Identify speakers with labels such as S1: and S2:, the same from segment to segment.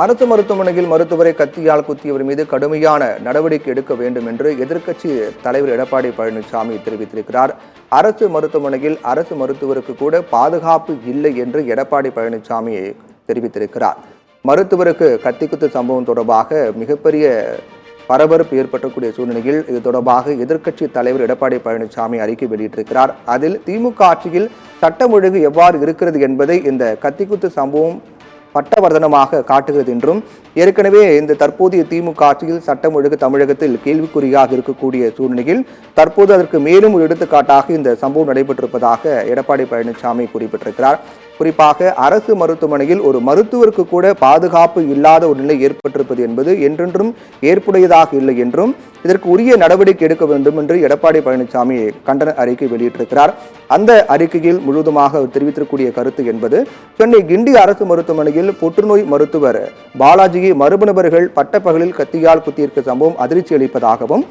S1: அரசு மருத்துவமனையில் மருத்துவரை கத்தியால் குத்தியவர் மீது கடுமையான நடவடிக்கை எடுக்க வேண்டும் என்று எதிர்க்கட்சி தலைவர் எடப்பாடி பழனிசாமி தெரிவித்திருக்கிறார். அரசு மருத்துவமனையில் அரசு மருத்துவருக்கு கூட பாதுகாப்பு இல்லை என்று எடப்பாடி பழனிசாமி தெரிவித்திருக்கிறார். மருத்துவருக்கு கத்திக்குத்து சம்பவம் தொடர்பாக மிகப்பெரிய பரபரப்பு ஏற்பட்டக்கூடிய சூழ்நிலையில் இது தொடர்பாக எதிர்க்கட்சி தலைவர் எடப்பாடி பழனிசாமி அறிக்கை வெளியிட்டிருக்கிறார். அதில் திமுக ஆட்சியில் சட்டம் ஒழுங்கு எவ்வாறு இருக்கிறது என்பதை இந்த கத்திக்குத்து சம்பவம் பட்டவர்த்தனமாக காட்டுகிறது என்றும், ஏற்கனவே இந்த தற்போதைய திமுக ஆட்சியில் சட்டம் ஒழுங்கு தமிழகத்தில் கேள்விக்குறியாக இருக்கக்கூடிய சூழ்நிலையில் தற்போது அதற்கு மேலும் ஒரு எடுத்துக்காட்டாக இந்த சம்பவம் நடைபெற்றிருப்பதாக எடப்பாடி பழனிசாமி குறிப்பிட்டிருக்கிறார். குறிப்பாக அரசு மருத்துவமனையில் ஒரு மருத்துவருக்கு கூட பாதுகாப்பு இல்லாத ஒரு நிலை ஏற்பட்டிருப்பது என்பது என்றென்றும் ஏற்புடையதாக இல்லை என்றும், இதற்கு உரிய நடவடிக்கை எடுக்க வேண்டும் என்று எடப்பாடி பழனிசாமி கண்டன அறிக்கை வெளியிட்டிருக்கிறார். அந்த அறிக்கையில் முழுவதுமாக தெரிவித்திருக்கக்கூடிய கருத்து என்பது, சென்னை கிண்டி அரசு மருத்துவமனையில் புற்றுநோய் மருத்துவர் பாலாஜியை மர்ம நபர்கள் பட்டப்பகலில் கத்தியால் குத்தியிருக்க சம்பவம் அதிர்ச்சி அளிப்பதாகவும்,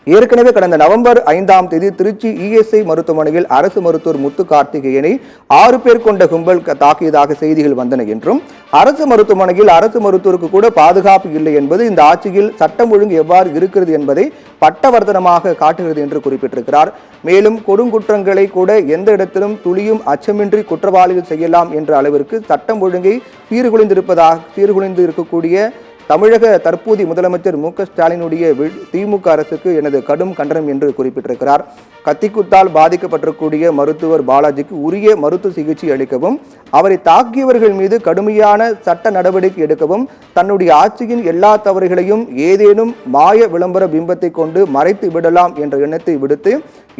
S1: ஏற்கனவே கடந்த நவம்பர் 5ஆம் தேதி திருச்சி இஎஸ்ஐ மருத்துவமனையில் அரசு மருத்துவர் முத்து கார்த்திகேயனை 6 பேர் கொண்ட கும்பல் தாக்கியதாக செய்திகள் வந்தன என்றும், அரசு மருத்துவமனையில் அரசு மருத்துவருக்கு கூட பாதுகாப்பு இல்லை என்பது இந்த ஆட்சியில் சட்டம் ஒழுங்கு எவ்வாறு இருக்கிறது என்பதை பட்டவர்த்தனமாக காட்டுகிறது என்று குறிப்பிட்டிருக்கிறார். மேலும் கொடுங்குற்றங்களை கூட எந்த இடத்திலும் துளியும் அச்சமின்றி குற்றவாளிகள் செய்யலாம் என்ற அளவிற்கு சட்டம் ஒழுங்கை சீர்குலைந்து இருக்கக்கூடிய தமிழக தற்போதைய முதலமைச்சர் மு.க.ஸ்டாலினுடைய திமுக அரசுக்கு எனது கடும் கண்டனம் என்று குறிப்பிட்டிருக்கிறார். கத்திக்குத்தால் பாதிக்கப்பட்டிருக்கூடிய மருத்துவர் பாலாஜிக்கு உரிய மருத்துவ சிகிச்சை அளிக்கவும், அவரை தாக்கியவர்கள் மீது கடுமையான சட்ட நடவடிக்கை எடுக்கவும், தன்னுடைய ஆட்சியின் எல்லா தவறுகளையும் ஏதேனும் மாய விளம்பர பிம்பத்தை கொண்டு மறைத்து விடலாம் என்ற எண்ணத்தை விடுத்து,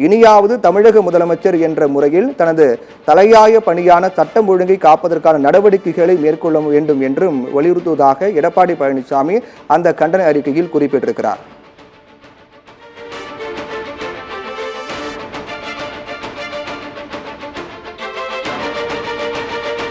S1: இனியாவது தமிழக முதலமைச்சர் என்ற முறையில் தனது தலையாய பணியான சட்டம் ஒழுங்கை காப்பதற்கான நடவடிக்கைகளை மேற்கொள்ள வேண்டும் என்றும் வலியுறுத்துவதாக எடப்பாடி பழனிசாமி அந்த கண்டன அறிக்கையில் குறிப்பிட்டிருக்கிறார்.